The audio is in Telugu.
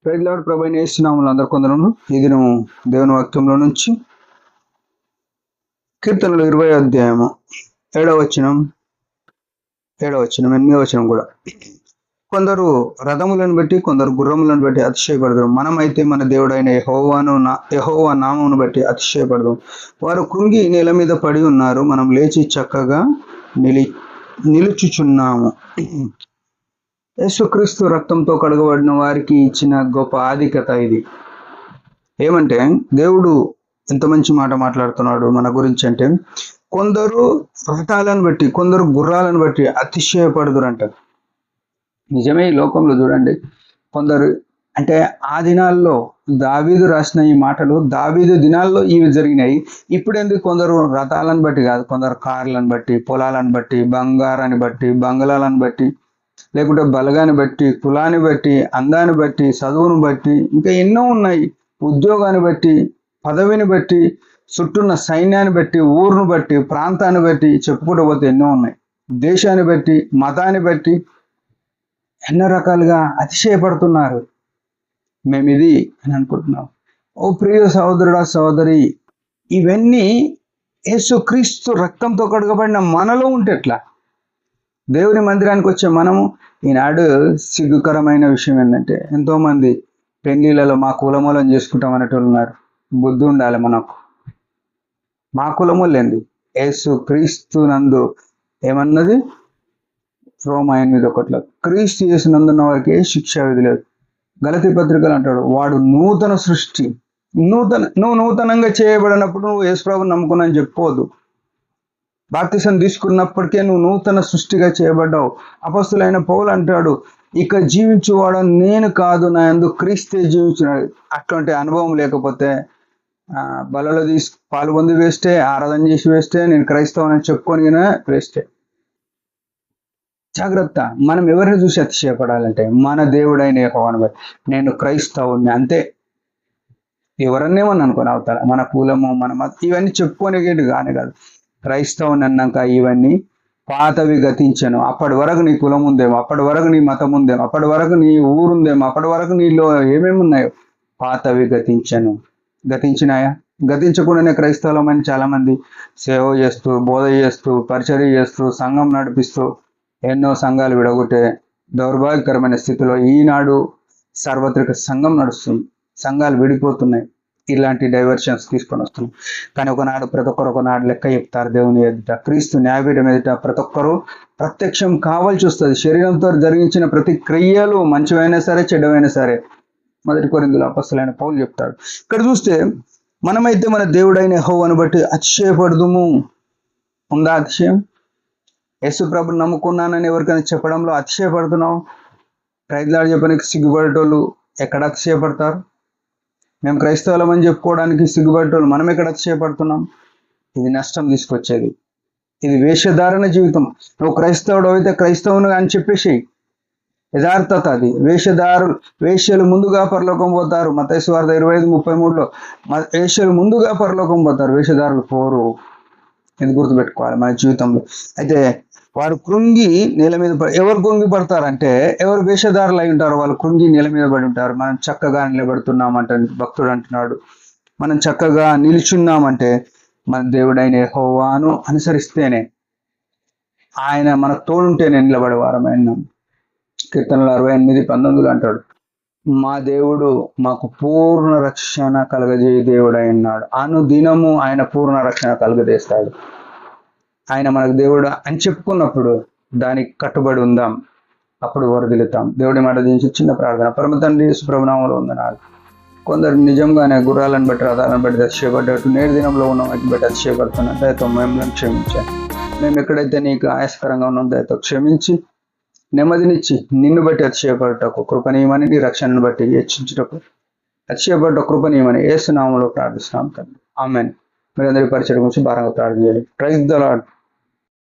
Praise lord. ప్రభువైన యేసు నామములో అందరు కొందరు ఈ దినము దేవుని వాక్యంలో నుంచి కీర్తనలు 20వ అధ్యాయము 7వ వచనం 8వ వచనం కూడా. కొందరు రథములను బట్టి కొందరు గుర్రములను బట్టి అతిశయపడదు, మనమైతే మన దేవుడైన యెహోవా నామమును బట్టి అతిశయపడదు. వారు కృంగి నేల మీద పడి ఉన్నారు, మనం లేచి చక్కగా నిలుచుచున్నాము. యేసుక్రీస్తు రక్తంతో కడగబడిన వారికి ఇచ్చిన గొప్ప ఆధిక్యత ఇది. ఏమంటే దేవుడు ఎంత మంచి మాట మాట్లాడుతున్నాడు మన గురించి అంటే, కొందరు రథాలను బట్టి కొందరు గుర్రాలను బట్టి అతిశయపడుదురంట. నిజమే. ఈ లోకంలో చూడండి, కొందరు అంటే ఆ దినాల్లో దావీదు రాసిన ఈ మాటలు దావీదు దినాల్లో ఇవి జరిగినాయి. ఇప్పుడు ఎందుకు కొందరు రథాలను బట్టి కాదు, కొందరు కార్లను బట్టి, పొలాలను బట్టి, బంగారాన్ని బట్టి, బంగ్లాలను బట్టి, లేకుంటే బలగాన్ని బట్టి, కులాన్ని బట్టి, అందాన్ని బట్టి, చదువును బట్టి, ఇంకా ఎన్నో ఉన్నాయి. ఉద్యోగాన్ని బట్టి, పదవిని బట్టి, చుట్టూన్న సైన్యాన్ని బట్టి, ఊరును బట్టి, ప్రాంతాన్ని బట్టి చెప్పుకుంటూ పోతే ఎన్నో ఉన్నాయి. దేశాన్ని బట్టి, మతాన్ని బట్టి ఎన్నో రకాలుగా అతిశయపడుతున్నారు. మేము ఇది అని అనుకుంటున్నాం. ఓ ప్రియ సహోదరుడా, సహోదరి, ఇవన్నీ యేసుక్రీస్తు రక్తంతో కడగబడిన మనలో ఉంటే ఎట్లా? దేవుని మందిరానికి వచ్చే మనము ఈనాడు సిగ్గుకరమైన విషయం ఏంటంటే, ఎంతోమంది పెళ్లిళ్ళలో మా కులమూలం చేసుకుంటాం అనేటోళ్ళు ఉన్నారు. బుద్ధి ఉండాలి మనకు. మా కులమూలేంది? యేసుక్రీస్తు నందు ఏమన్నది రోమా 8:1, క్రీస్తు యేసునందున్న వారికి ఏ శిక్షా విధి లేదు. గలతీ పత్రికలు అంటాడు, వాడు నూతన సృష్టి. నువ్వు నూతనంగా చేయబడినప్పుడు నువ్వు యేసుప్రభుని నమ్ముకున్నాను చెప్పుకోదు. బాప్తిసం తీసుకున్నప్పటికే నువ్వు నూతన సృష్టిగా చేయబడ్డావు. అపొస్తలుడైన పౌలు అంటాడు, ఇక జీవించువాడు నేను కాదు, నా యందు క్రీస్తే జీవించున్నాడు. అట్లాంటి అనుభవం లేకపోతే బలలో పాల్గొంది వేస్టే, ఆరాధన చేసి వేస్టే, నేను క్రైస్తవుని చెప్పుకొని వేస్టే. జాగ్రత్త. మనం ఎవరిని చూసి అతిశయపడాలంటే మన దేవుడైన యెహోవాను బట్టి. నేను క్రైస్తవుని అంతే. ఎవరన్నేమని అనుకోని అవుతారా? మన కులము, మన ఇవన్నీ చెప్పుకోనేది కాదు. క్రైస్తవుని అన్నాక ఇవన్నీ పాతవి గతించను. అప్పటి వరకు నీ కులం ఉందేమో, అప్పటి వరకు నీ మతం ఉందేమో, అప్పటి వరకు నీ ఊరుందేమో, అప్పటి వరకు నీలో ఏమేమి ఉన్నాయో పాతవి గతించినాయా? గతించకుండానే క్రైస్తవులమని చాలా మంది సేవ చేస్తూ, బోధ చేస్తూ, పరిచర్య చేస్తూ, సంఘం నడిపిస్తూ ఎన్నో సంఘాలు విడగొట్టే దౌర్భాగ్యకరమైన స్థితిలో ఈనాడు సార్వత్రిక సంఘం నడుస్తుంది. సంఘాలు విడిపోతున్నాయి. ఇలాంటి డైవర్షన్స్ తీసుకొని వస్తున్నాం. కానీ ప్రతి ఒక్కరు ఒకనాడు లెక్క చెప్తారు దేవుని ఎదుట, క్రీస్తు న్యాయపీఠం ఎదుట. ప్రతి ఒక్కరు ప్రత్యక్షం కావాల్సి వస్తుంది. శరీరంతో జరిగించిన ప్రతి క్రియలు మంచివైనా సరే, చెడ్డవైనా సరే. 1 కొరింథీయుల అపొస్తలుడైన పౌలు చెప్తాడు. ఇక్కడ చూస్తే మనమైతే మన దేవుడైన యెహోవాను బట్టి అతిశయపడదుము. ఉందా అతిశయం? యేసు ప్రభుని నమ్ముకున్నానని ఎవరికైనా చెప్పడంలో అతిశయపడుతున్నావు? ప్రైజ్ లార్డ్ చెప్పడానికి సిగ్గుపడేటోళ్ళు ఎక్కడ అతిశయపడతారు? మేము క్రైస్తవులం అని చెప్పుకోవడానికి సిగ్గుపడేటోళ్ళు మనం ఎక్కడ అతిశయపడుతున్నాం? ఇది నష్టం తీసుకొచ్చేది. ఇది వేషధారణ జీవితం. నువ్వు క్రైస్తవుడు అయితే క్రైస్తవును అని చెప్పేసి యథార్థత అది. వేశ్యలు ముందుగా పరలోకం పోతారు. మత్తయి సువార్త 25:33లో వేశ్యలు ముందుగా పరలోకం పోతారు, వేషధారులు పోరు. ఇది గుర్తుపెట్టుకోవాలి మన జీవితంలో. అయితే వారు కృంగి నేల మీద ఎవరు కృంగి పడతారంటే, ఎవరు వేషధారులు అయి ఉంటారో వాళ్ళు కృంగి నేల మీద పడి ఉంటారు. మనం చక్కగా నిలబడుతున్నామంటే భక్తుడు అంటున్నాడు, మనం చక్కగా నిల్చున్నామంటే మన దేవుడైన యెహోవాను అనుసరిస్తేనే, ఆయన మనకు తోడుంటేనే నిలబడేవారమైనాం. కీర్తనలు 68:19 అంటాడు, మా దేవుడు మాకు పూర్ణ రక్షణ కలగజేయ దేవుడై ఉన్నాడు. అనుదినము ఆయన పూర్ణ రక్షణ కలుగజేస్తాడు. ఆయన మనకు దేవుడు అని చెప్పుకున్నప్పుడు దానికి కట్టుబడి ఉందాం, అప్పుడు వరదిలుతాం. దేవుడి మాట దించి చిన్న ప్రార్థన. పరమ తండ్రి యేసు ప్రభు నామములో వందనాలు. కొందరు నిజంగానే గుర్రాలను బట్టి, రథాలను బట్టి అతిశయపడ్డట్టు నేటి దినంలో ఉన్న వాటిని బట్టి అతిశయపడుతున్నా. దయతో మేము క్షమించాం. మేము ఎక్కడైతే నీకు ఆయాస్కరంగా ఉన్నాం దయతో క్షమించి నెమ్మదినిచ్చి నిన్ను బట్టి అతిశయపడటకు కృపనీయమని, నీ రక్షణను బట్టి హెచ్చించుటకు అతిశయపడ్డ కృపనీయమని యేసు నామములో ప్రార్థిస్తున్నాం తండ్రి. ఆమేన్. మీరందరి పరిచయం గురించి భారంగా ప్రార్థన చేయండి. Praise the lord.